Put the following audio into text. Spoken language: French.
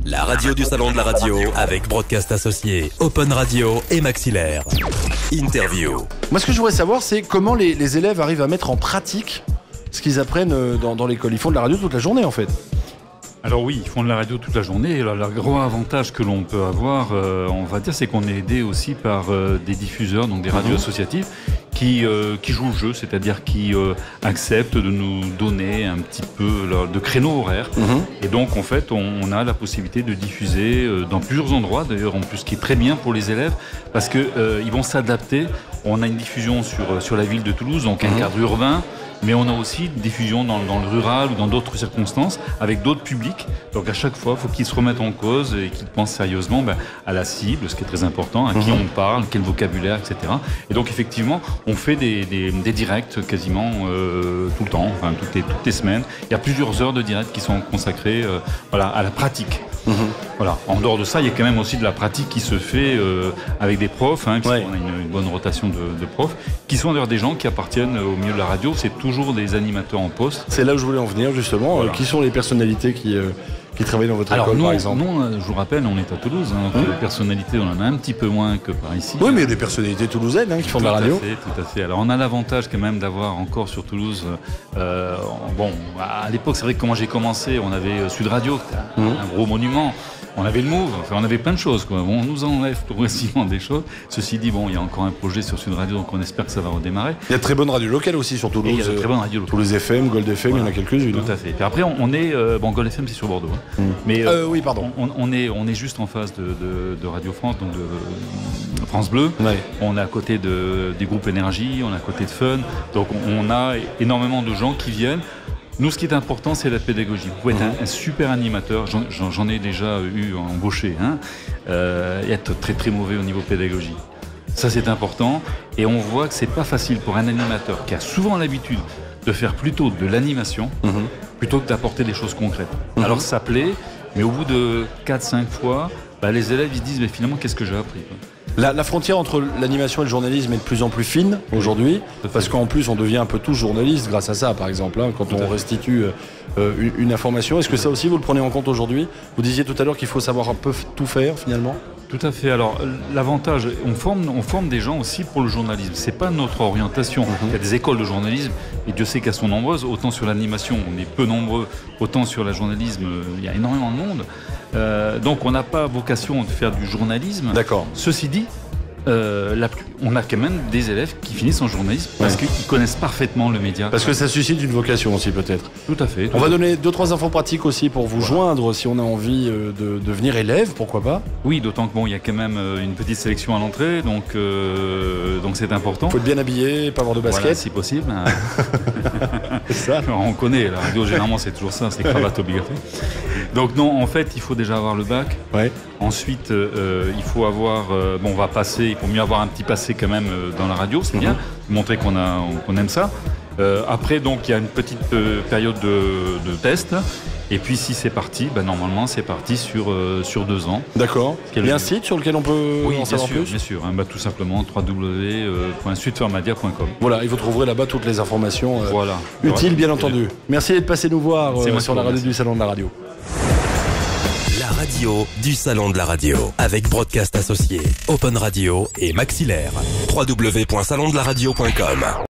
La radio du salon de la radio avec Broadcast Associé, Open Radio et Maxillaire. Interview. Moi, ce que je voudrais savoir, c'est comment les élèves arrivent à mettre en pratique ce qu'ils apprennent dans l'école. Ils font de la radio toute la journée, en fait. Alors oui, ils font de la radio toute la journée. Et là, le gros avantage que l'on peut avoir, on va dire, c'est qu'on est aidé aussi par des diffuseurs, donc des radios associatives, qui jouent le jeu, c'est-à-dire qui acceptent de nous donner un petit peu de créneaux horaires. Et donc, en fait, on a la possibilité de diffuser dans plusieurs endroits, d'ailleurs, en plus, ce qui est très bien pour les élèves, parce qu'ils vont s'adapter. On a une diffusion sur la ville de Toulouse, donc un cadre urbain, mais on a aussi une diffusion dans le rural ou dans d'autres circonstances, avec d'autres publics. Donc à chaque fois, il faut qu'ils se remettent en cause et qu'ils pensent sérieusement à la cible, ce qui est très important, à qui on parle, quel vocabulaire, etc. Et donc effectivement, on fait des directs quasiment tout le temps, enfin toutes les semaines. Il y a plusieurs heures de directs qui sont consacrées à la pratique. Voilà. En dehors de ça, il y a quand même aussi de la pratique qui se fait avec des profs. On a une bonne rotation de profs, qui sont d'ailleurs des gens qui appartiennent au milieu de la radio. C'est toujours des animateurs en poste. C'est là où je voulais en venir, justement. Voilà. Qui sont les personnalités qui travaillent dans votre école, par exemple? Nous, je vous rappelle, on est à Toulouse. Donc les personnalités, on en a un petit peu moins que par ici. Oui, mais il y a des personnalités toulousaines qui font de la radio. Tout à fait. Alors on a l'avantage quand même d'avoir encore sur Toulouse... à l'époque, c'est vrai que quand j'ai commencé, on avait Sud Radio, un gros monument. On avait le Move, enfin, on avait plein de choses, quoi. Bon, on nous enlève progressivement des choses. Ceci dit, il y a encore un projet sur Sud Radio, donc on espère que ça va redémarrer. Il y a de très bonnes radios locales aussi sur Toulouse. Il y a de très bonnes radios locales. Toulouse FM, Gold FM, il y en a quelques-unes. Tout à fait. Puis après, on est... Gold FM, c'est sur Bordeaux. Mais oui, pardon. On est juste en face de Radio France, donc de France Bleu. Ouais. On est à côté des groupes Énergie, on est à côté de Fun. Donc on a énormément de gens qui viennent. Nous, ce qui est important, c'est la pédagogie. Vous pouvez être un super animateur, j'en ai déjà eu embauché, et être très très mauvais au niveau pédagogie. Ça, c'est important. Et on voit que c'est pas facile pour un animateur qui a souvent l'habitude de faire plutôt de l'animation, plutôt que d'apporter des choses concrètes. Alors ça plaît, mais au bout de 4-5 fois, les élèves ils se disent, mais finalement, qu'est-ce que j'ai appris, quoi. La frontière entre l'animation et le journalisme est de plus en plus fine aujourd'hui, parce qu'en plus on devient un peu tous journalistes grâce à ça, par exemple, quand on restitue une information. Est-ce que ça aussi vous le prenez en compte aujourd'hui? Vous disiez tout à l'heure qu'il faut savoir un peu tout faire finalement. Tout à fait. Alors l'avantage, on forme des gens aussi pour le journalisme. C'est pas notre orientation. Il y a des écoles de journalisme et Dieu sait qu'elles sont nombreuses. Autant sur l'animation, on est peu nombreux. Autant sur le journalisme, il y a énormément de monde. Donc on n'a pas vocation de faire du journalisme. D'accord. Ceci dit, on a quand même des élèves qui finissent en journalisme parce qu'ils connaissent parfaitement le média. Parce que ça suscite une vocation aussi peut-être. Tout à fait. On va donner 2-3 infos pratiques aussi pour vous joindre si on a envie de devenir élève, pourquoi pas. Oui, d'autant que il y a quand même une petite sélection à l'entrée, donc c'est important. Faut être bien habillé, pas avoir de basket. Voilà, si possible. C'est ça. On connaît, la radio généralement c'est toujours ça, c'est cravate obligatoire. Donc non, en fait il faut déjà avoir le bac. Ouais. Ensuite il faut avoir, on va passer, il faut mieux avoir un petit passé quand même dans la radio, c'est bien, montrer qu'on aime ça. Après donc il y a une petite période de test. Et puis si c'est parti, normalement c'est parti sur 2 ans. D'accord. Il y a un site sur lequel on peut en savoir plus ? Bien sûr, tout simplement www.sudformadia.com. Voilà, et vous trouverez là-bas toutes les informations utiles, bien entendu. Merci d'être passé nous voir sur la radio du Salon de la Radio. La radio du Salon de la Radio avec Broadcast Associé, Open Radio et Maxillaire. www.salondelaradio.com.